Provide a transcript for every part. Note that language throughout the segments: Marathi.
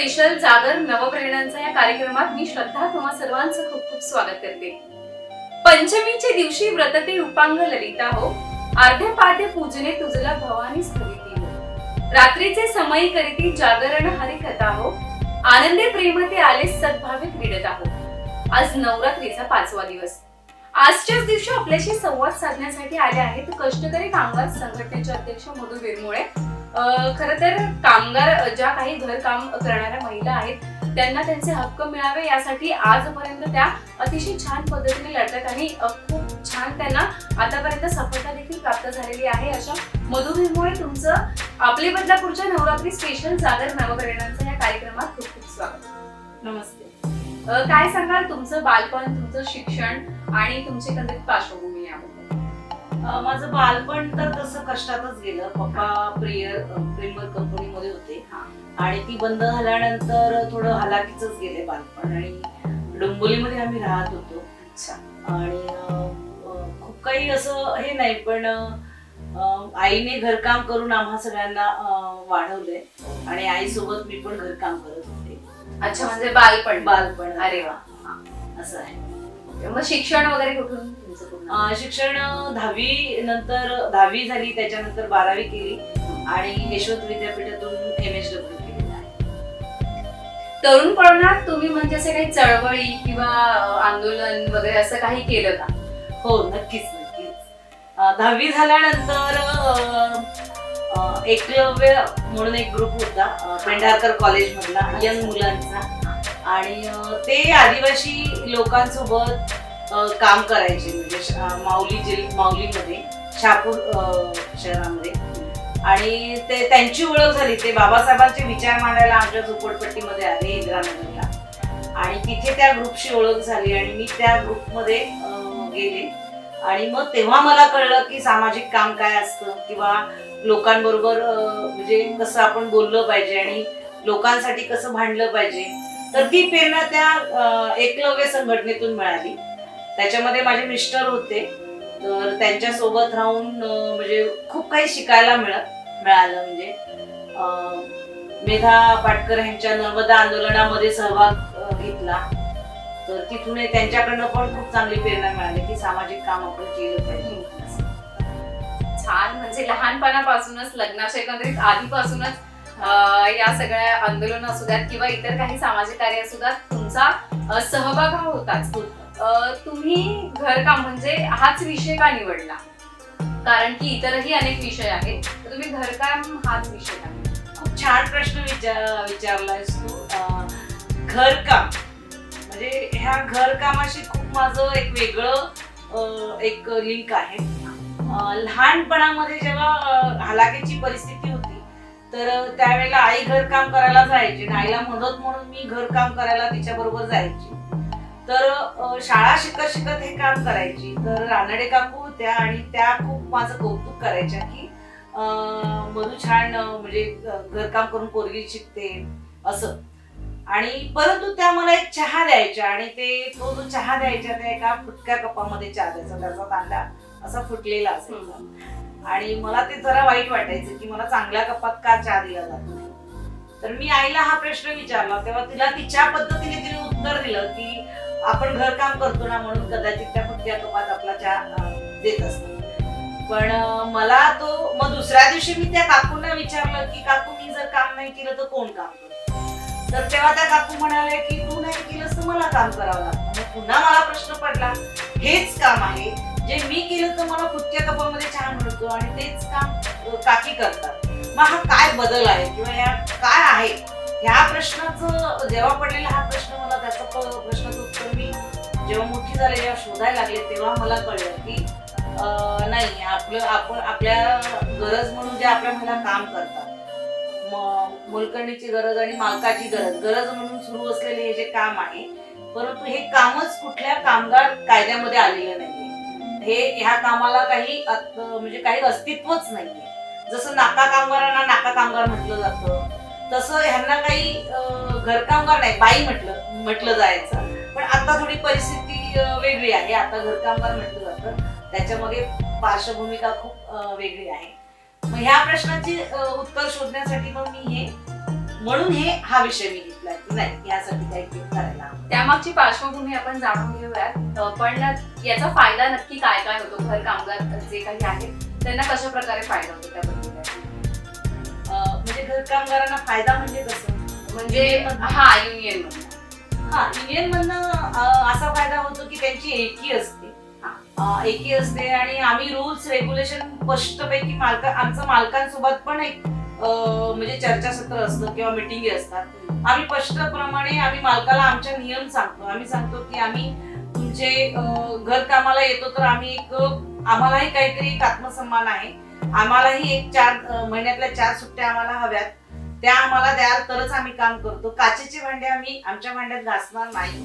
स्पेशल जागर नवप्रेरणांचा या कार्यक्रमात मी श्रद्धा तुम्हा सर्वांचं खूप खूप स्वागत करते. पंचमीचे दिवशी व्रतते उपांग ललिता हो, अर्ध्या पाद्य पूजने तुझला भवानी स्थविती हो. रात्रीचे समयी करीती जागरण हरी कथा हो, आनंदे प्रेमते आले सद्भावे क्रीडता हो. आज नवरात्रीचा 5वा दिवस. आजच्याच दिवशी आपल्याशी संवाद साधण्यासाठी आले आहेत कष्टकरी कामगार संघटनेचे अध्यक्ष मधु विरमुळे. खरं तर कामगार ज्या काही घरकाम करणाऱ्या महिला आहेत त्यांना त्यांचे हक्क मिळावे यासाठी आजपर्यंत त्या अतिशय छान पद्धतीने लढतात आणि खूप छान त्यांना आतापर्यंत सफलता देखील प्राप्त झालेली आहे. अशा मधु विरमुळे तुमचं आपले बदलापूरच्या नवरात्री स्पेशल जागर नवप्रेरणांचा या कार्यक्रमात खूप खूप स्वागत. नमस्ते. काय सांगाल तुमचं बालपण, तुमचं शिक्षण आणि तुमची एकंदरीत पार्श्वभूमी याबद्दल? माझं बालपण तर तसं कष्टातच गेलं. पप्पा प्रीमियर कंपनीमध्ये होते आणि ती बंद झाल्यानंतर थोडं हलाखीच गेले बालपण. आणि डोंबिवलीमध्ये आम्ही राहत होतो. आणि खूप काही असं हे नाही, पण आईने घरकाम करून आम्हा सगळ्यांना वाढवलंय आणि आईसोबत मी पण घरकाम करत होते. अच्छा, म्हणजे बालपण. अरे वा, असं आहे. मग शिक्षण वगैरे कुठून तुमचं पूर्ण? शिक्षण 10वी झाली, त्याच्यानंतर 12वी केली आणि यशवंत विद्यापीठातून MSW केलेलं आहे. तरुणपणात तुम्ही म्हणजे असे काही चळवळी किंवा आंदोलन वगैरे असं काही केलं का? हो, नक्कीच. 10वी झाल्यानंतर एकलव्य म्हणून एक ग्रुप होता पेंढारकर कॉलेज मधला यंग मुलांचा, आणि ते आदिवासी लोकांसोबत काम करायचे. म्हणजे माऊलीमध्ये शहापूर शहरामध्ये. आणि ते त्यांची ओळख झाली. ते बाबासाहेबांचे विचार मांडायला आमच्या झोपडपट्टीमध्ये आले इंदिरानगरला, आणि तिथे त्या ग्रुपशी ओळख झाली आणि मी त्या ग्रुपमध्ये गेले. आणि मग तेव्हा मला कळलं की सामाजिक काम काय असतं किंवा लोकांबरोबर म्हणजे कसं आपण बोललं पाहिजे आणि लोकांसाठी कसं भांडलं पाहिजे. तर ती प्रेरणा त्या एकलव्य संघटनेतून मिळाली. त्याच्यामध्ये माझे मिस्टर होते, तर त्यांच्या सोबत राहून म्हणजे खूप काही शिकायला मिळालं. म्हणजे मेधा पाटकर यांच्या नर्मदा आंदोलनामध्ये सहभाग घेतला, तर तिथून त्यांच्याकडनं पण खूप चांगली प्रेरणा मिळाली की सामाजिक काम आपण केलं पाहिजे. छान. म्हणजे लहानपणापासूनच, लग्नाच्या एकंदरीत आधीपासूनच या सगळ्या आंदोलन असू द्यात किंवा इतर काही सामाजिक कार्य असू द्यात तुमचा सहभाग हा होताच. तुम्ही घरकाम म्हणजे हाच विषय का निवडला? कारण की इतरही अनेक विषय आहेत, तर तुम्ही घरकाम हाच विषय का निवडला? खूप छान प्रश्न विचारलायस तू. घरकाम म्हणजे ह्या घरकामाशी खूप माझं एक वेगळं एक लिंक आहे. लहानपणामध्ये जेव्हा हलाखीची परिस्थिती होती तर त्यावेळेला आई घरकाम करायला जायची आणि आईला मदत म्हणून मी घरकाम करायला तिच्या बरोबर जायची. तर शाळा शिकत शिकत हे काम करायची. तर रानडे काकू होत्या आणि त्या खूप माझं कौतुक करायच्या की मधू छान म्हणजे घरकाम करून पोरगी शिकते असं. आणि परंतु त्या मला एक चहा द्यायच्या आणि तो जो चहा द्यायच्या त्या एका फुटक्या कपामध्ये चहा द्यायचा. त्याचा तांडा असा फुटलेला असायचा आणि मला ते जरा वाईट वाटायचं की मला चांगल्या कपात का चहा दिला जात नाही. तर मी आईला हा प्रश्न विचारला, तेव्हा तिला तिच्या पद्धतीने तिने उत्तर दिलं की आपण घरकाम करतो ना म्हणून कदाचित त्या फुटक्या कपात आपला चहा देत असतो. पण मला मग दुसऱ्या दिवशी मी त्या काकूंना विचारलं की काकू, मी जर काम नाही केलं तर कोण काम करतं? तर तेव्हा त्या काकू म्हणाले की तू नाही केलंस तर मला काम करावं लागतं. पुन्हा मला प्रश्न पडला, हेच काम आहे जे मी केलं तर मला फुटक्या कपामध्ये चहा मिळतो आणि तेच काम काकी करतात. मग हा काय बदल आहे किंवा या काय आहे? ह्या प्रश्नाचं जेव्हा पडलेला हा प्रश्न, मला त्याचं प्रश्नाचं उत्तर मी जेव्हा मोठी झाले, जेव्हा शोधायला लागले, तेव्हा मला कळलं की नाही, आपण आपल्या गरज म्हणून जे आपल्या महिला काम करतात, मोलकरणीची गरज आणि मालकाची गरज म्हणून सुरू असलेले हे जे काम आहे, परंतु हे कामच कुठल्या कामगार कायद्यामध्ये आलेलं नाहीये. ह्या कामाला म्हणजे काही अस्तित्वच नाहीये. जसं नाका कामगारांना नाका कामगार म्हटलं जातं, तसं ह्यांना काही घरकामगार नाही, बाई म्हटलं जायचं. पण आता थोडी परिस्थिती वेगळी आहे. आता घरकामगार म्हटलं जातं, त्याच्यामध्ये पार्श्वभूमिका खूप वेगळी आहे. मग ह्या प्रश्नाची उत्तर शोधण्यासाठी मग मी हे म्हणून हा विषय मी घेतला की नाही यासाठी काही करायला हवं. त्यामागची पार्श्वभूमी आपण जाणून घेऊयात. पण याचा फायदा नक्की काय काय होतो? घर कामगार जे काही आहेत त्यांना कशा प्रकारे फायदा होतो त्याबद्दल काय? म्हणजे घर कामगारांना फायदा म्हणजे कसं, म्हणजे युनियन युनियन मधनं असा फायदा होतो की त्यांची एकी असते. एकी असते आणि आम्ही रूल्स रेग्युलेशन स्पष्टपैकी आमचं मालकांसोबत पण एक म्हणजे चर्चासत्र असतं किंवा मिटिंगी असतात. आम्ही स्पष्टप्रमाणे आम्ही मालकाला आमच्या नियम सांगतो. आम्ही सांगतो की आम्ही तुमचे घर कामाला येतो तर आम्ही आम्हालाही काहीतरी एक आत्मसन्मान आहे. आम्हालाही एक 4 महिन्यातल्या 4 सुट्ट्या आम्हाला हव्यात, त्या आम्हाला द्याल तरच आम्ही काम करतो. काचेचे भांडे आम्ही आमच्या भांड्यात घासणार नाही,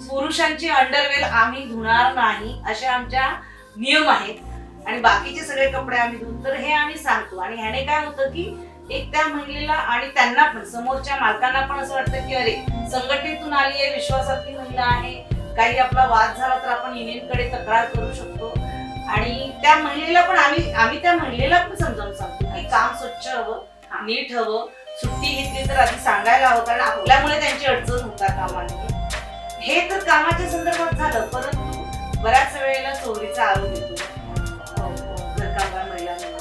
पुरुषांची अंडरवेल आम्ही धुणार नाही, असे आमच्या नियम आहेत आणि बाकीचे सगळे कपडे आम्ही धुतो. तर हे आम्ही सांगतो आणि ह्याने काय होतं की एक त्या महिलेला आणि त्यांना पण समोरच्या मालकांना पण असं वाटतं की अरे संघटनेतून आली आहे, विश्वासातली महिला आहे, काही आपला वाद झाला तर आपण युनियनकडे तक्रार करू शकतो. आणि त्या महिलेला पण आम्ही त्या महिलेला पण समजावून सांगतो की काम स्वच्छ हवं, नीट हवं, सुट्टी घेतली तर आधी सांगायला हवं, कारण आपल्यामुळे त्यांची अडचण होता कामा नये. हे तर कामाच्या संदर्भात झालं, परंतु बऱ्याच वेळेला चोरीचा आरोप येतो घरकामगार महिलांवर.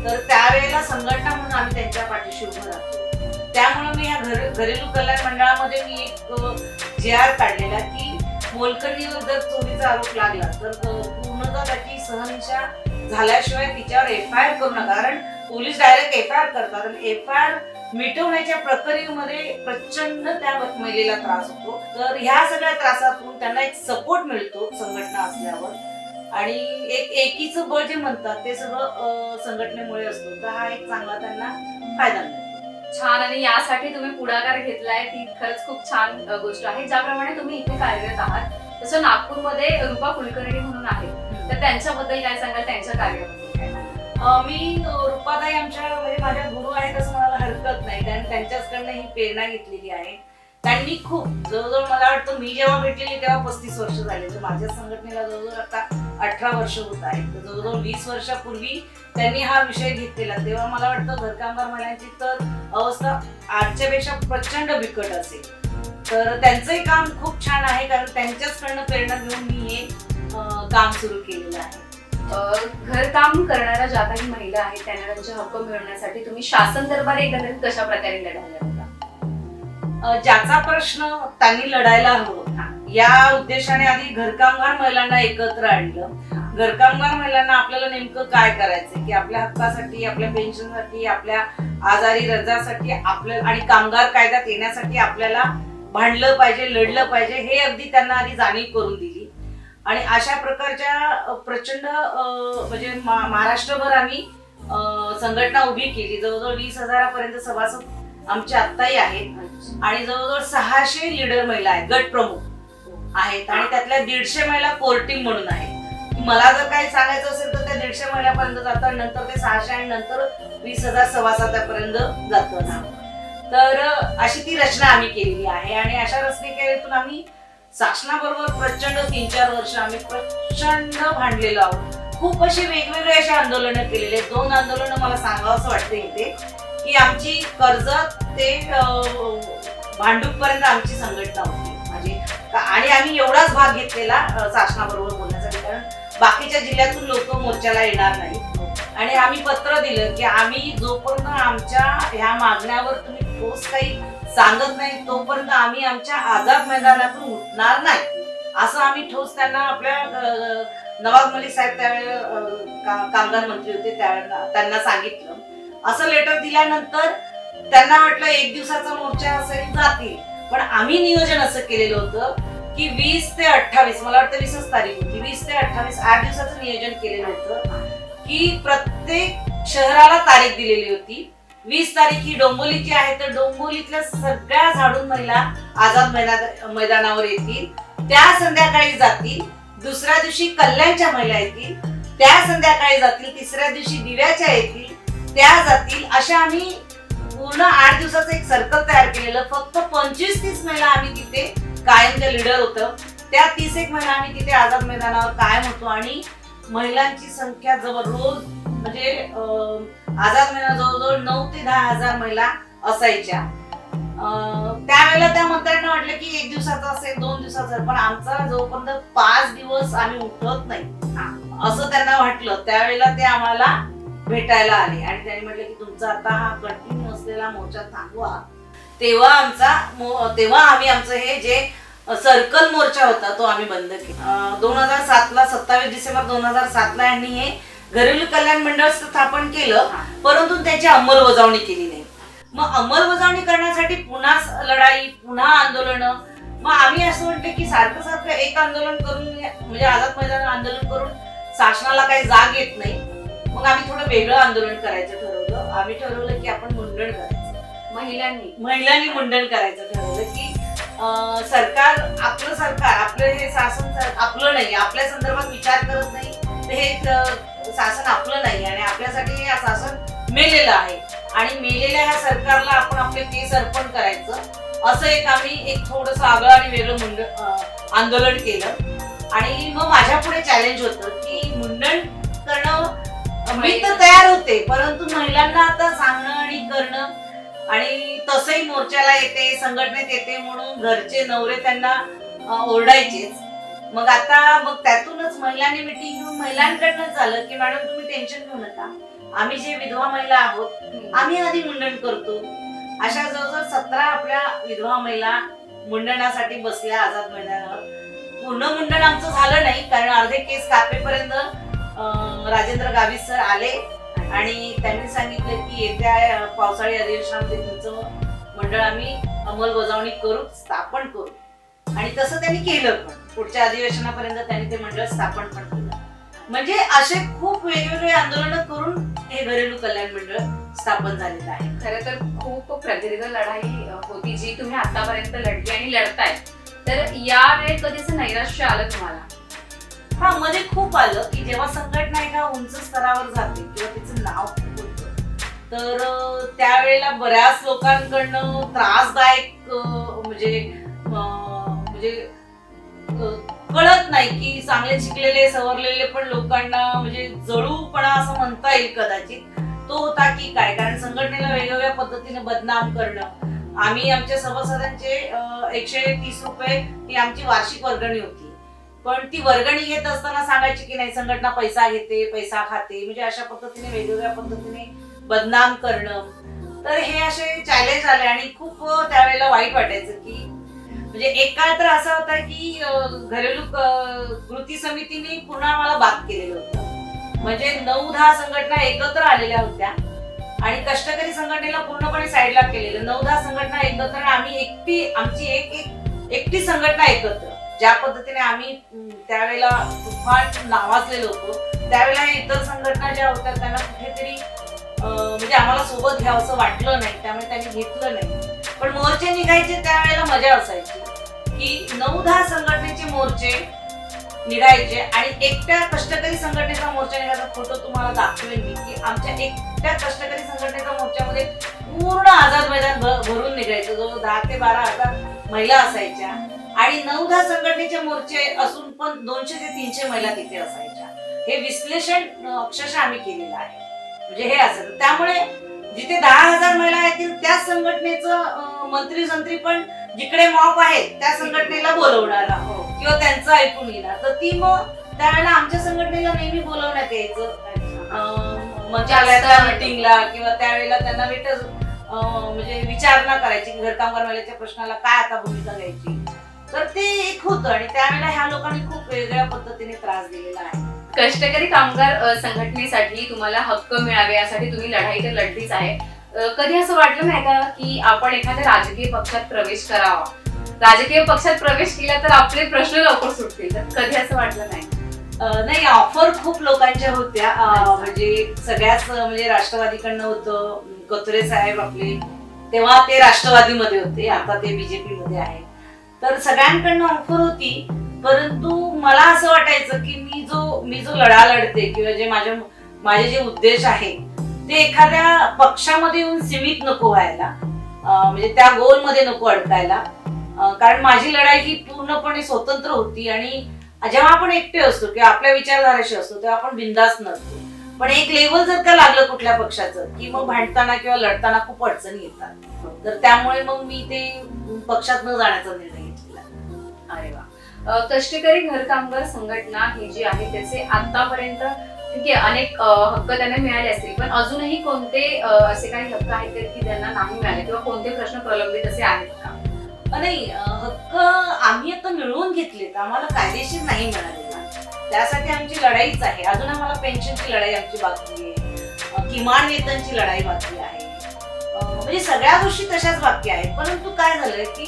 तर त्यावेळेला संघटना म्हणून आम्ही त्यांच्या पाठीशी उभं राहतो. त्यामुळे मी ह्या घरेलू कल्याण मंडळामध्ये मी एक JR काढलेला की मोलकरणीवर जर चोरीचा आरोप लागला तर पूर्णतः त्याची सहनिशा झाल्याशिवाय तिच्यावर FIR करू नका, कारण पोलीस डायरेक्ट FIR करतात आणि FIR मिटवण्याच्या प्रक्रियेमध्ये प्रचंड त्या महिलेला त्रास होतो. तर ह्या सगळ्या त्रासातून त्यांना एक सपोर्ट मिळतो संघटना असल्यावर आणि एक एकीचं बळ जे म्हणतात ते सगळं संघटनेमुळे असतो. तर हा एक चांगला त्यांना फायदा मिळतो. छान. आणि यासाठी तुम्ही पुढाकार घेतलाय ती खरंच खूप छान गोष्ट आहे. ज्याप्रमाणे तुम्ही इथे कार्यरत आहात तसं नागपूरमध्ये रुपा कुलकर्णी म्हणून आहे, तर त्यांच्याबद्दल काय सांगाल, त्यांच्या कार्याबद्दल काय सांगाल? मी रुपाताई आमच्या म्हणजे माझ्या गुरु आहेत असं म्हणायला हरकत नाही, कारण त्यांच्याचकडनं ही प्रेरणा घेतलेली आहे. त्यांनी खूप जवळजवळ मला वाटतं मी जेव्हा भेटलेली तेव्हा 35 वर्ष झाले, तर माझ्या संघटनेला जवळजवळ आता 18 वर्ष होत आहेत. तर जवळजवळ 20 वर्षापूर्वी त्यांनी हा विषय घेतलेला, तेव्हा मला वाटतं घरकामगार महिलांची तर अवस्था आजच्यापेक्षा प्रचंड बिकट असेल. तर त्यांचंही काम खूप छान आहे, कारण त्यांच्याचकडनं प्रेरणा घेऊन मी हे काम सुरू केलेलं आहे. घरकाम करणाऱ्या ज्या काही महिला आहेत त्यांना त्यांचे हक्क मिळवण्यासाठी तुम्ही शासन दरबारी एकंदरीत कशा प्रकारे लढायला होता? ज्याचा प्रश्न त्यांनी लढायला हवं या उद्देशाने आधी घरकामगार महिलांना एकत्र आणलं. घरकामगार महिलांना आपल्याला नेमकं काय करायचंय की आपल्या हक्कासाठी, आपल्या पेन्शनसाठी, आपल्या आजारी रजासाठी आपल्याला आणि कामगार कायद्यात येण्यासाठी आपल्याला भांडलं पाहिजे, लढलं पाहिजे, हे अगदी त्यांना आधी जाणीव करून दिली. आणि अशा प्रकारच्या प्रचंड म्हणजे महाराष्ट्रभर आम्ही संघटना उभी केली. जवळजवळ 20,000 सभासद आमचे आत्ताही आहेत आणि जवळजवळ 600 लीडर महिला आहेत, गट प्रमुख आहेत आणि त्यातल्या 150 महिला कोर्टिंग म्हणून आहेत. मला जर काही सांगायचं असेल तर त्या 150 महिन्यापर्यंत जातात, नंतर ते 600 आणि नंतर 20,000 सभासदापर्यंत जातं. तर अशी ती रचना आम्ही केलेली आहे आणि अशा रचनेतून आम्ही शासनाबरोबर प्रचंड 3-4 वर्ष आम्ही प्रचंड भांडलेलो आहोत. खूप अशी वेगवेगळे अशी आंदोलनं केलेले. 2 आंदोलनं मला सांगावं असं वाटतं इथे की आमची कर्जत ते भांडूप पर्यंत आमची संघटना होती म्हणजे, आणि आम्ही एवढाच भाग घेतलेला शासनाबरोबर बोलण्यासाठी, कारण बाकीच्या जिल्ह्यातून लोक मोर्चाला येणार नाही. आणि आम्ही पत्र दिलं की आम्ही जोपर्यंत आमच्या ह्या मागण्यावर तुम्ही ठोस काही सांगत नाही तोपर्यंत आम्ही आमच्या आझाद मैदानातून उठणार नाही, असं आम्ही ठोस त्यांना आपल्या नवाब मलिक साहेब त्यावेळेला कामगार मंत्री होते त्यावेळेला त्यांना सांगितलं. असं लेटर दिल्यानंतर त्यांना वाटलं 1 दिवसाचा मोर्चा असेल जातील, पण आम्ही नियोजन असं केलेलं होतं की 20 ते 28 मला वाटतं 20च तारीख होती, 20 ते 28 8 दिवसाचं नियोजन केलेलं होतं की प्रत्येक शहराला तारीख दिलेली होती. 20 तारीख ही डोंबिवलीची आहे, तर डोंबिवलीतल्या सगळ्या झाडून महिला आझाद मैदानावर येतील, त्या संध्याकाळी जातील. दुसऱ्या दिवशी कल्याणच्या महिला येतील, त्या संध्याकाळी जातील. तिसऱ्या दिवशी दिव्याच्या येतील, त्या जातील. अशा आम्ही पूर्ण 8 दिवसाचं एक सर्कल तयार केलेलं. फक्त 25-30 महिला आम्ही तिथे कायम जे लीडर होतं त्या 31 महिला आम्ही तिथे आझाद मैदानावर कायम होतो आणि महिलांची संख्या रोज म्हणजे आझाद मैदान जवळजवळ 9 ते 10 हजार महिला असायच्या. त्यावेळेला त्या मंत्र्यांना वाटलं की 1 दिवसाचा असेल 2 दिवसाचा असेल, पण आमचा जोपर्यंत 5 दिवस आम्ही उठत नाही असं त्यांना वाटलं त्यावेळेला ते आम्हाला भेटायला आले आणि त्यांनी म्हटलं की तुमचा आता हा कंटिन्यू असलेला मोर्चा थांबवा. तेव्हा आम्ही आमचं हे जे सर्कल मोर्चा होता तो आम्ही बंद केला. 2007ला 27 डिसेंबर 2007ला यांनी हे घरेलू कल्याण मंडळ स्थापन केलं, परंतु त्याची अंमलबजावणी केली नाही. मग अंमलबजावणी करण्यासाठी पुन्हा लढाई, पुन्हा आंदोलन. मग आम्ही असं म्हटलं की सारखं सारखं एक आंदोलन करून म्हणजे आझाद मैदान आंदोलन करून शासनाला काही जाग येत नाही. मग आम्ही थोडं वेगळं आंदोलन करायचं ठरवलं. आम्ही ठरवलं की आपण मुंडण करायचं. महिलांनी मुंडण करायचं ठरवलं की सरकार आपलं हे शासन आपलं नाही, आपल्या संदर्भात विचार करत नाही, हे शासन आपलं नाही आणि आपल्यासाठी हे शासन मेलेलं आहे आणि मेलेल्या ह्या सरकारला आपण आपले केस अर्पण करायचं असं आम्ही थोडंसं आगळं आणि वेगळं आंदोलन केलं. आणि मग माझ्या पुढे चॅलेंज होतं की मुंडण करणं मी तर तयार होते, परंतु महिलांना आता सांगणं आणि करणं आणि तसंही मोर्चाला येते, संघटनेत येते म्हणून घरचे नवरे त्यांना ओरडायचेच. मग त्यातूनच महिलांनी मिटिंग घेऊन महिलांकडनं झालं की मॅडम तुम्ही टेन्शन घेऊ नका, आम्ही जे विधवा महिला आहोत आम्ही आधी मुंडण करतो. अशा जवळजवळ 17 आपल्या विधवा महिला मुंडणासाठी बसल्या आझाद मैदानावर. पूर्ण मुंडण आमचं झालं नाही कारण अर्धे केस कापेपर्यंत राजेंद्र गावित सर आले आणि त्यांनी सांगितलं की येत्या पावसाळी अधिवेशनामध्ये तुमचं मंडळ आम्ही अंमलबजावणी करू, स्थापन करू. आणि तसं त्यांनी केलं, पण पुढच्या अधिवेशनापर्यंत त्यांनी ते मंडळ स्थापन पण केलं. म्हणजे असे खूप वेगवेगळे आंदोलन करून हे घरेलू कल्याण मंडळ स्थापन झालेलं आहे. खरं तर खूप प्रदीर्घ लढाई होती जी तुम्ही आतापर्यंत लढली आणि लढताय. तर यावेळेस कधीच नैराश्य आलं तुम्हाला? हा, मध्ये खूप आलं की जेव्हा संघटना एका उंच स्तरावर जाते किंवा तिचं नाव होतं तर त्यावेळेला बऱ्याच लोकांकडनं त्रासदायक म्हणजे कळत नाही की चांगले शिकलेले सवरलेले पण लोकांना म्हणजे जळूपणा असं म्हणता येईल कदाचित तो होता की काय. कारण संघटनेला वेगवेगळ्या पद्धतीने बदनाम करणं. आम्ही आमच्या सभासदांचे 130 रुपये ही आमची वार्षिक वर्गणी होती, पण ती वर्गणी घेत असताना सांगायची की नाही संघटना पैसा घेते, पैसा खाते, म्हणजे अशा पद्धतीने वेगवेगळ्या पद्धतीने बदनाम करणं. तर हे असे चॅलेंज आले आणि खूप त्यावेळेला वाईट वाटायचं की म्हणजे एक काळ तर असा होता की घरेलू कृती समितीने पूर्ण आम्हाला बाद केलेलं होतं. म्हणजे 9-10 संघटना एकत्र आलेल्या होत्या आणि कष्टकरी संघटनेला पूर्णपणे साईडला केलेलं. 9-10 संघटना एकत्र, आम्ही आमची एकटी संघटना एकत्र. ज्या पद्धतीने आम्ही त्यावेळेला तुफान नावाजलेलो होतो, त्यावेळेला इतर संघटना ज्या होत्या त्यांना कुठेतरी म्हणजे आम्हाला सोबत घ्यावं असं वाटलं नाही, त्यामुळे त्यांनी घेतलं नाही. पण मोर्चे निघायचे त्यावेळेला मजा असायची की 9-10 संघटनेचे मोर्चे निघायचे आणि एकट्या कष्टकरी संघटनेचा मोर्चा निघायचा. फोटो तुम्हाला दाखवेन मी की आमच्या एकट्या कष्टकरी संघटनेच्या मोर्चामध्ये पूर्ण आझाद मैदान भरून निघायचं. जवळ 10 ते 12 हजार महिला असायच्या आणि 9-10 संघटनेचे मोर्चे असून पण 200 ते 300 महिला तिथे असायच्या. हे विश्लेषण अक्षरशः आम्ही केलेलं आहे. म्हणजे हे असं त्यामुळे जिथे 10,000 महिला येतील त्याच संघटनेचं मंत्री पण जिकडे मॉप आहे त्या संघटनेला बोलवणार किंवा त्यांचं ऐकून येणार. तर ती मग त्यावेळेला आमच्या संघटनेला नेहमी बोलवण्यात यायचं मंत्रालयाच्या मीटिंगला किंवा त्यावेळेला त्यांना म्हणजे विचारणा करायची की घरकामगार महिलेच्या प्रश्नाला काय आता भूमिका घ्यायची. तर ते एक होतं आणि त्यावेळेला ह्या लोकांनी खूप वेगळ्या पद्धतीने त्रास दिलेला आहे. कष्टकरी कामगार संघटनेसाठी तुम्हाला हक्क मिळावे यासाठी तुम्ही लढाई तर लढलीच आहे. कधी असं वाटलं नाही का की आपण एखाद्या राजकीय पक्षात प्रवेश करावा, राजकीय पक्षात प्रवेश केला तर आपले प्रश्न लवकर सुटतील? तर कधी असं वाटलं नाही? नाही, ऑफर खूप लोकांच्या होत्या. म्हणजे सगळ्याच म्हणजे राष्ट्रवादीकडनं होतं, कचरे साहेब आपले तेव्हा ते राष्ट्रवादीमध्ये होते, आता ते बीजेपी मध्ये आहे. तर सगळ्यांकडनं ऑफर होती, परंतु मला असं वाटायचं की मी जो लढा लढते किंवा जे माझे जे उद्देश आहे ते एखाद्या पक्षामध्ये येऊन सीमित नको व्हायला, म्हणजे त्या गोलमध्ये नको अडकायला. कारण माझी लढाई ही पूर्णपणे स्वतंत्र होती आणि जेव्हा आपण एकटे असतो किंवा आपल्या विचारधारेशी असतो तेव्हा आपण बिंदास नसतो. पण एक लेवल जर का लागलं कुठल्या पक्षाचं की मग भांडताना किंवा लढताना खूप अडचणी येतात. तर त्यामुळे मग मी ते पक्षात न जाण्याचा निर्णय घेतला. अरे वा. कष्टकरी घर कामगार संघटना ही जी आहे त्याचे आतापर्यंत ठीक आहे अनेक हक्क त्यांना मिळाले असतील, पण अजूनही कोणते असे काही हक्क आहेत का की त्यांना नाही मिळाले किंवा कोणते प्रश्न प्रलंबित असे आहेत का? नाही, हक्क आम्ही आता मिळवून घेतलेत, आम्हाला कायदेशीर नाही मिळालेला. त्यासाठी आमची लढाईच आहे. अजून आम्हाला पेन्शनची लढाई आमची बाकी आहे, किमान वेतनची लढाई बाकी आहे, म्हणजे सगळ्या गोष्टी तशाच बाकी आहेत. परंतु काय झालंय की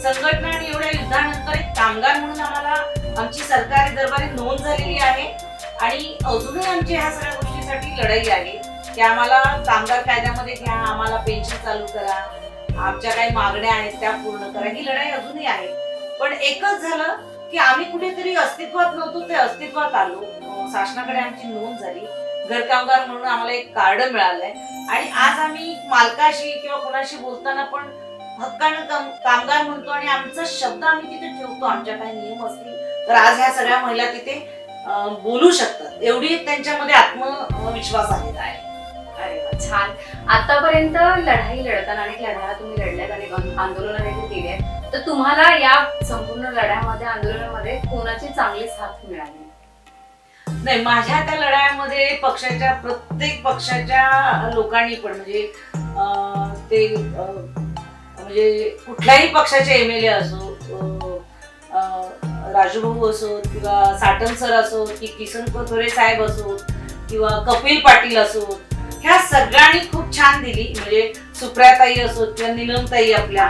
संघटना आणि एवढ्या युद्धानंतर एक कामगार म्हणून आम्हाला आमची सरकारी दरबारी नोंद झालेली आहे आणि अजूनही आमची ह्या सगळ्या गोष्टीसाठी लढाई आहे की आम्हाला कामगार कायद्यामध्ये घ्या, आम्हाला पेन्शन चालू करा, आमच्या काही मागण्या आहेत त्या पूर्ण करा. ही लढाई अजूनही आहे. पण एकच झालं की आम्ही कुठेतरी अस्तित्वात नव्हतो, ते अस्तित्वात आलो. शासनाकडे आमची नोंद झाली, घरकामगार म्हणून आम्हाला एक कार्ड मिळालंय आणि आज आम्ही मालकाशी किंवा कोणाशी बोलताना पण हक्कानं कामगार म्हणतो आणि आमचा शब्द आम्ही तिथे ठेवतो. आमच्या काही नियम असतील तर आज ह्या सगळ्या महिला तिथे बोलू शकतात, एवढी त्यांच्यामध्ये आत्मविश्वास आलेला आहे. अरे वा, छान. आतापर्यंत लढाई लढताना अनेक लढाया तुम्ही लढल्यात, अनेक आंदोलनं देखील केली आहेत, तर तुम्हाला या संपूर्ण लढ्यामध्ये आंदोलनामध्ये कोणाची चांगली साथ मिळाली? नाही, माझ्या त्या लढ्यामध्ये पक्षाच्या प्रत्येक पक्षाच्या लोकांनी पण म्हणजे ते म्हणजे कुठल्याही पक्षाचे एमएलए असो, राजूभाऊ असोत किंवा साटम सर असोत की किसन कोथोरे साहेब असोत किंवा कपिल पाटील असोत, ह्या सगळ्यांनी खूप छान दिली. म्हणजे सुप्रियाताई असोत किंवा नीलमताई आपल्या,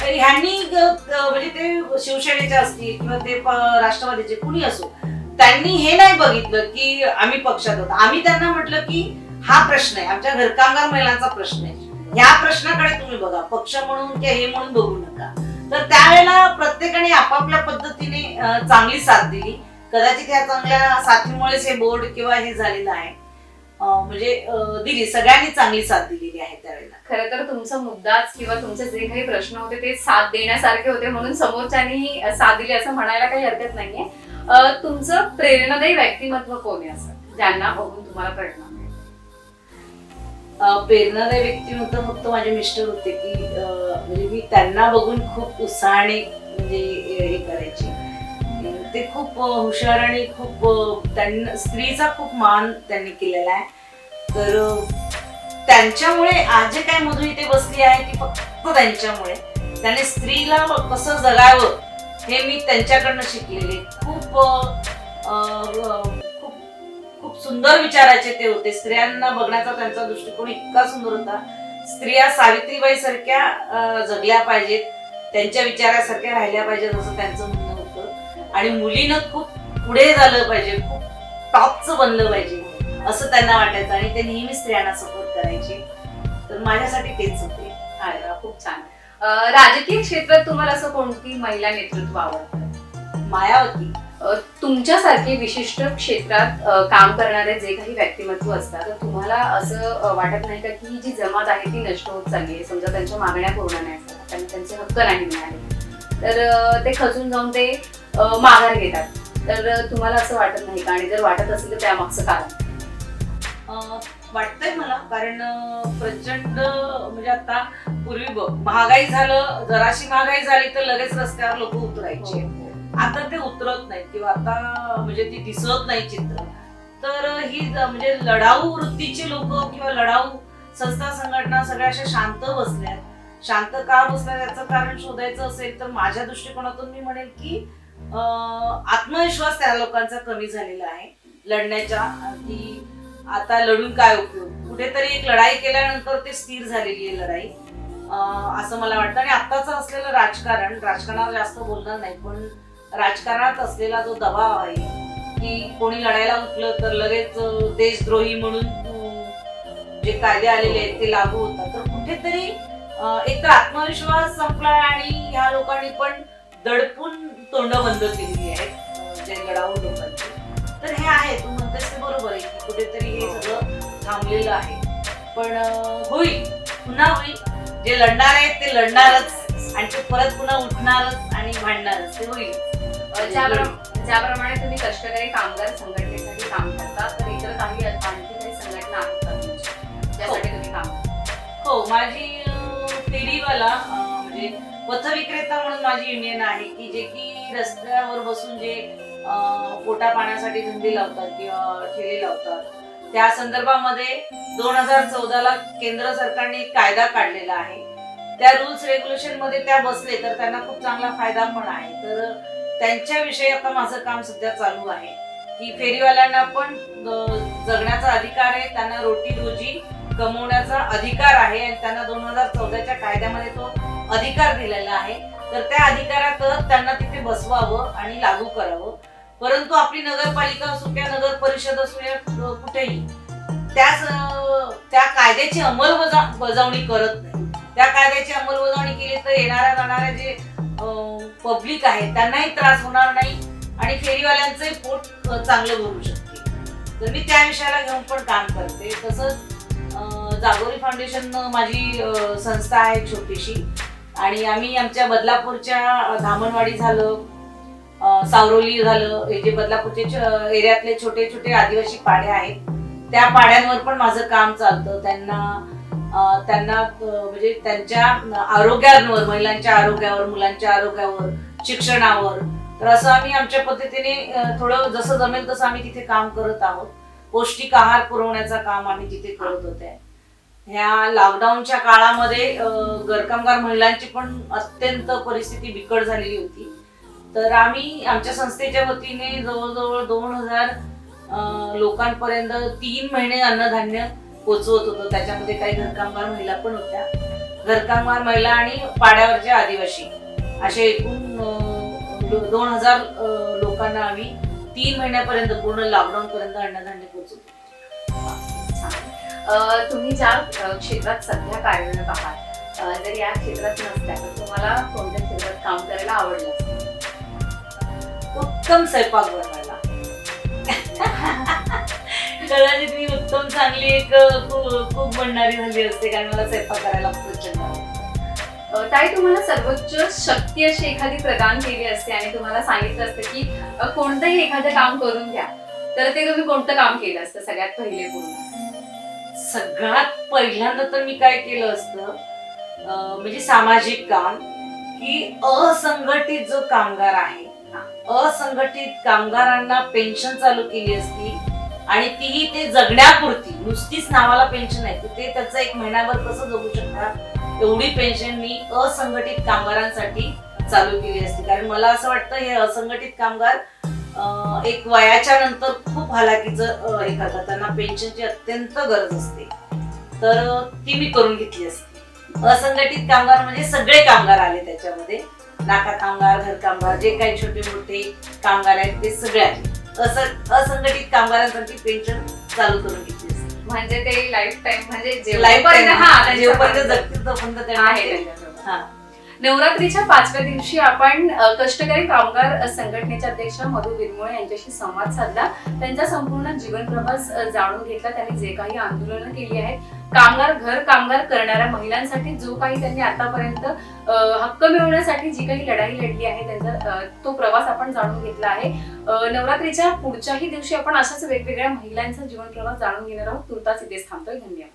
ह्यांनी म्हणजे ते शिवसेनेचे असतील किंवा ते राष्ट्रवादीचे कुणी असो, त्यांनी हे नाही बघितलं की आम्ही पक्षात होतो. आम्ही त्यांना म्हटलं की हा प्रश्न आहे, आमच्या घरकामगार महिलांचा प्रश्न आहे, ह्या प्रश्नाकडे तुम्ही बघा, पक्ष म्हणून किंवा हे म्हणून बघू नका. तर त्यावेळेला प्रत्येकाने आपापल्या पद्धतीने चांगली साथ दिली. कदाचित या चांगल्या साथीमुळेच हे बोर्ड किंवा हे झालेलं आहे. म्हणजे दिली, सगळ्यांनी चांगली साथ दिलेली आहे त्यावेळेला. खरं तर तुमचा मुद्दाच किंवा तुमचे जे काही प्रश्न होते ते साथ देण्यासारखे होते, म्हणून समोरच्यांनी साथ दिली असं म्हणायला काही हरकत नाहीये. तुमचं प्रेरणादायी व्यक्तिमत्व कोण आहे असं ज्यांना बघून तुम्हाला प्रेरणा मिळेल? प्रेरणादायी व्यक्तिमत्व फक्त माझे मिस्टर होते की म्हणजे मी त्यांना बघून खूप उत्साहाने म्हणजे हे करायची. ते खूप हुशार आणि खूप त्यांना स्त्रीचा खूप मान त्यांनी केलेला आहे. तर त्यांच्यामुळे आज जे काय मधू इथे बसली आहे ती फक्त त्यांच्यामुळे. त्याने स्त्रीला कसं जगावं हे मी त्यांच्याकडनं शिकलेले. खूप खूप खूप सुंदर विचाराचे ते होते. स्त्रियांना बघण्याचा त्यांचा दृष्टिकोन इतका सुंदर होता. स्त्रिया सावित्रीबाई सारख्या जगल्या पाहिजेत, त्यांच्या विचारासारख्या राहिल्या पाहिजेत असं त्यांचं म्हणणं होतं. आणि मुलीनं खूप पुढे झालं पाहिजे, खूप टॉपचं बनलं पाहिजे असं त्यांना वाटायचं आणि ते नेहमी स्त्रियांना सपोर्ट करायचे. तर माझ्यासाठी तेच होते. अरे वा, खूप छान. राजकीय क्षेत्रात तुम्हाला असं कोणती महिला नेतृत्व आवडतं? मायावती. तुमच्यासारखे विशिष्ट क्षेत्रात काम करणारे जे काही व्यक्तिमत्व असतात, तर तुम्हाला असं वाटत नाही का की ही जी जमात आहे ती नष्ट होत चालली आहे? समजा त्यांच्या मागण्या पूर्ण नाही झाल्या, त्यांना त्यांचे हक्क नाही मिळाले, तर ते खचून जाऊन ते माघार घेतात, तर तुम्हाला असं वाटत नाही का? आणि जर वाटत असेल तर त्यामागचं कारण? वाटतंय मला, कारण प्रचंड म्हणजे आता पूर्वी महागाई झालं, जराशी महागाई झाली तर लगेच रस्त्यावर लोक उतरायचे. आता ते उतरत नाहीत किंवा आता म्हणजे ती दिसत नाही चित्र. तर ही म्हणजे लढाऊ वृत्तीचे लोक किंवा लढाऊ संस्था संघटना सगळ्या अशा शांत बसल्यात. शांत का बसल्या याचं कारण शोधायचं असेल तर माझ्या दृष्टिकोनातून मी म्हणेल की आत्मविश्वास त्या लोकांचा कमी झालेला आहे लढण्याच्या. की आता लढून काय उपयोग, कुठेतरी एक लढाई केल्यानंतर ते स्थिर झालेली आहे लढाई असं मला वाटतं. आणि आत्ताचं असलेलं राजकारणावर जास्त बोलणार नाही, पण राजकारणात असलेला जो दबाव आहे की कोणी लढायला उठलं तर लगेच देशद्रोही म्हणून जे कायदे आलेले आहेत ते लागू होतात. तर कुठेतरी एकतर आत्मविश्वास संपलाय आणि ह्या लोकांनी पण दडपून तोंड बंद केलेली आहेत जे लढाऊ लोकांची. तर हे आहे, तू म्हणतेस ते बरोबर आहे की कुठेतरी हे सगळं थांबलेलं आहे. पण होईल, पुन्हा होईल. जे लढणार आहेत ते लढणारच आणि ते परत पुन्हा उठणारच आणि भांडणारच, ते होईल. ज्याप्रमाणे तुम्ही कष्टकरी कामगार संघटनेसाठी काम करता, तर इतर काही आणखी काही माझी फेरीवाला म्हणजे पथविक्रेता म्हणून माझी युनियन आहे की जे की रस्त्यावर बसून जे पोटा पाण्यासाठी धंदे लावतात किंवा ठेले लावतात, त्या संदर्भामध्ये 2014ला केंद्र सरकारने एक कायदा काढलेला आहे. त्या रूल्स रेग्युलेशन मध्ये त्या बसले तर त्यांना खूप चांगला फायदा पण आहे. तर त्यांच्याविषयी आता माझं काम सध्या चालू आहे की फेरीवाल्यांना पण जगण्याचा अधिकार आहे, त्यांना रोटी रोजी कमवण्याचा अधिकार आहे आणि त्यांना 2014च्या कायद्यामध्ये तो अधिकार दिलेला आहे. तर त्या अधिकारात त्यांना तिथे बसवावं आणि लागू करावं. परंतु आपली नगरपालिका असो किंवा नगर परिषद असो या कुठेही त्या कायद्याची अंमलबजावणी करत नाही. त्या कायद्याची अंमलबजावणी केली तर येणाऱ्या जाणाऱ्या जे पब्लिक आहे त्यांनाही त्रास होणार नाही आणि फेरीवाल्यांचंही पोट चांगलं भरू शकते. तर मी त्या विषयाला घेऊन पण काम करते. तसंच जागोरी फाउंडेशन माझी संस्था आहे छोटीशी आणि आम्ही आमच्या बदलापूरच्या धामणवाडी झालं, सावरोली झालं, हे जे बदलापूरचे एरियातले छोटे छोटे आदिवासी पाडे आहेत त्या पाड्यांवर पण माझं काम चालतं. त्यांना म्हणजे त्यांच्या आरोग्यावर, महिलांच्या आरोग्यावर, मुलांच्या आरोग्यावर, शिक्षणावर, तर असं आम्ही आमच्या पद्धतीने थोडं जसं जमेल तसं आम्ही तिथे काम करत आहोत. पौष्टिक आहार पुरवण्याचं काम आम्ही तिथे करत होते. ह्या लॉकडाऊनच्या काळामध्ये घरकामगार महिलांची पण अत्यंत परिस्थिती बिकट झालेली होती. तर आम्ही आमच्या संस्थेच्या वतीने जवळजवळ 2000 लोकांपर्यंत 3 महिने अन्नधान्य पोचवत होतो. त्याच्यामध्ये काही घरकामगार महिला पण होत्या. घरकामगार महिला आणि पाड्यावरच्या आदिवासी असे एकूण 2000 लोकांना आम्ही 3 महिन्यापर्यंत पूर्ण लॉकडाऊन पर्यंत अन्नधान्य पोचवतो. तुम्ही ज्या क्षेत्रात सध्या कार्यरत आहात, जर या क्षेत्रात नसत्या तर तुम्हाला कोणत्या क्षेत्रात काम करायला आवडलं असतं? उत्तम स्वयंपाक बनवायला. कदाचित मी उत्तम चांगली एक खूप बनणारी झाली असते कारण मला स्वयंपाक करायला प्रचंड आवडतं. ताई, तुम्हाला सर्वोच्च शक्ती अशी एखादी प्रदान केली असते आणि तुम्हाला सांगितलं असतं की कोणतंही एखादं काम करून घ्या, तर ते तुम्ही कोणतं काम केलं असतं सगळ्यात पहिले पूर्ण? सगळ्यात पहिल्यांदा तर मी काय केलं असतं म्हणजे सामाजिक काम की असंघटित जो कामगार आहे, असंघटित कामगारांना पेन्शन चालू केली असती आणि तीही ते जगण्यापुरती, नुसतीच नावाला पेन्शन आहे, ते त्याचं 1 महिनाभर कसं जगू शकतात एवढी पेन्शन मी असंघटित कामगारांसाठी चालू केली असती. कारण मला असं वाटतं हे असंघटित कामगार एक वयाच्या नंतर खूप हालाकीचं हे करतात, त्यांना पेन्शनची अत्यंत गरज असते. तर ती मी करून घेतली असती. असंघटित कामगार म्हणजे सगळे कामगार आले त्याच्यामध्ये, नाका कामगार, घर कामगार, जे काही छोटे मोठे कामगार आहेत ते सगळे आले. असंघटित कामगारांसाठी पेन्शन चालू करून घेतली असते. म्हणजे ते लाईफ टाइम म्हणजे जेवपर्यंत जगतील तोपर्यंत त्यांना. नवरात्रीच्या 5व्या दिवशी आपण कष्टकरी कामगार संघटनेच्या अध्यक्ष मधु बिरमुळे यांच्याशी संवाद साधला. त्यांचा संपूर्ण जीवन प्रवास जाणून घेतला. त्यांनी जे काही आंदोलनं केली आहेत, घर कामगार करणाऱ्या महिलांसाठी जो काही त्यांनी आतापर्यंत हक्क मिळवण्यासाठी जी काही लढाई लढली आहे त्यांचा तो प्रवास आपण जाणून घेतला आहे. नवरात्रीच्या पुढच्याही दिवशी आपण अशाच वेगवेगळ्या महिलांचा जीवन प्रवास जाणून घेणार आहोत. तुर्तास इथेच थांबतोय. धन्यवाद.